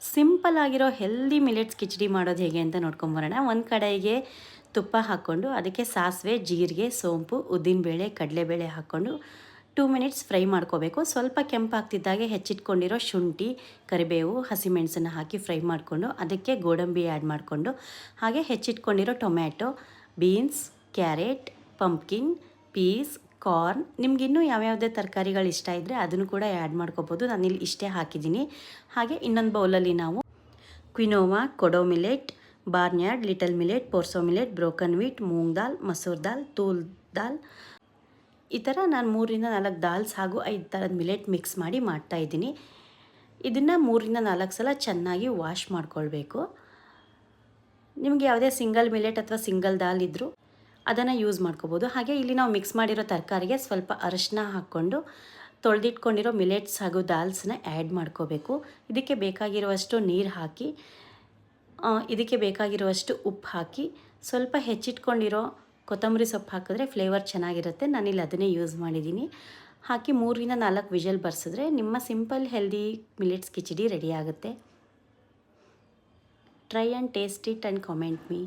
Simple ಆಗಿರೋ healthy millets khichdi ಮಾಡೋದು ಹೇಗೆ ಅಂತ ನೋಡ್ಕೊಂಬರೋಣ. ಒಂದು ಕಡೆಗೆ ತುಪ್ಪ ಹಾಕ್ಕೊಂಡು ಅದಕ್ಕೆ ಸಾಸಿವೆ, ಜೀರಿಗೆ, ಸೋಂಪು, ಉದ್ದಿನಬೇಳೆ, ಕಡಲೆಬೇಳೆ ಹಾಕ್ಕೊಂಡು 2 ಮಿನಿಟ್ಸ್ ಫ್ರೈ ಮಾಡ್ಕೋಬೇಕು. ಸ್ವಲ್ಪ ಕೆಂಪಾಗ್ತಿದ್ದಾಗೆ ಹೆಚ್ಚಿಟ್ಕೊಂಡಿರೋ ಶುಂಠಿ, ಕರಿಬೇವು, ಹಸಿಮೆಣಸನ್ನು ಹಾಕಿ ಫ್ರೈ ಮಾಡಿಕೊಂಡು ಅದಕ್ಕೆ ಗೋಡಂಬಿ ಆ್ಯಡ್ ಮಾಡಿಕೊಂಡು ಹಾಗೆ ಹೆಚ್ಚಿಟ್ಕೊಂಡಿರೋ tomato, beans, carrot, pumpkin, peas, corn, ನಿಮಗಿನ್ನೂ ಯಾವ್ಯಾವುದೇ ತರಕಾರಿಗಳು ಇಷ್ಟ ಇದ್ದರೆ ಅದನ್ನು ಕೂಡ ಆ್ಯಡ್ ಮಾಡ್ಕೋಬೋದು. ನಾನಿಲ್ಲಿ ಇಷ್ಟೇ ಹಾಕಿದ್ದೀನಿ. ಹಾಗೆ ಇನ್ನೊಂದು ಬೌಲಲ್ಲಿ ನಾವು quinoa, kodo millet, barnyard, little millet, proso millet, broken wheat, moong dal, masoor dal, toor dal, ಈ ಥರ ನಾನು 3ರಿಂದ 4 ದಾಲ್ಸ್ ಹಾಗೂ 5 ಥರದ ಮಿಲೆಟ್ ಮಿಕ್ಸ್ ಮಾಡಿ ಮಾಡ್ತಾಯಿದ್ದೀನಿ. ಇದನ್ನು 3ರಿಂದ 4 ಸಲ ಚೆನ್ನಾಗಿ ವಾಶ್ ಮಾಡ್ಕೊಳ್ಬೇಕು. ನಿಮಗೆ ಯಾವುದೇ ಸಿಂಗಲ್ ಮಿಲೆಟ್ ಅಥವಾ ಸಿಂಗಲ್ ದಾಲ್ ಇದ್ದರೂ ಅದನ್ನು ಯೂಸ್ ಮಾಡ್ಕೋಬೋದು. ಹಾಗೆ ಇಲ್ಲಿ ನಾವು ಮಿಕ್ಸ್ ಮಾಡಿರೋ ತರಕಾರಿಗೆ ಸ್ವಲ್ಪ ಅರಶಿನ ಹಾಕ್ಕೊಂಡು ತೊಳೆದಿಟ್ಕೊಂಡಿರೋ ಮಿಲೆಟ್ಸ್ ಹಾಗೂ ದಾಲ್ಸನ್ನ ಆ್ಯಡ್ ಮಾಡ್ಕೋಬೇಕು. ಇದಕ್ಕೆ ಬೇಕಾಗಿರುವಷ್ಟು ನೀರು ಹಾಕಿ, ಇದಕ್ಕೆ ಬೇಕಾಗಿರುವಷ್ಟು ಉಪ್ಪು ಹಾಕಿ, ಸ್ವಲ್ಪ ಹೆಚ್ಚಿಟ್ಕೊಂಡಿರೋ ಕೊತ್ತಂಬರಿ ಸೊಪ್ಪು ಹಾಕಿದ್ರೆ ಫ್ಲೇವರ್ ಚೆನ್ನಾಗಿರುತ್ತೆ. ನಾನಿಲ್ಲಿ ಅದನ್ನೇ ಯೂಸ್ ಮಾಡಿದ್ದೀನಿ. ಹಾಕಿ 3ರಿಂದ 4 ವಿಷಲ್ ಬರ್ಸಿದ್ರೆ ನಿಮ್ಮ simple healthy millets khichdi ready ಆಗುತ್ತೆ. Try and taste it and comment me.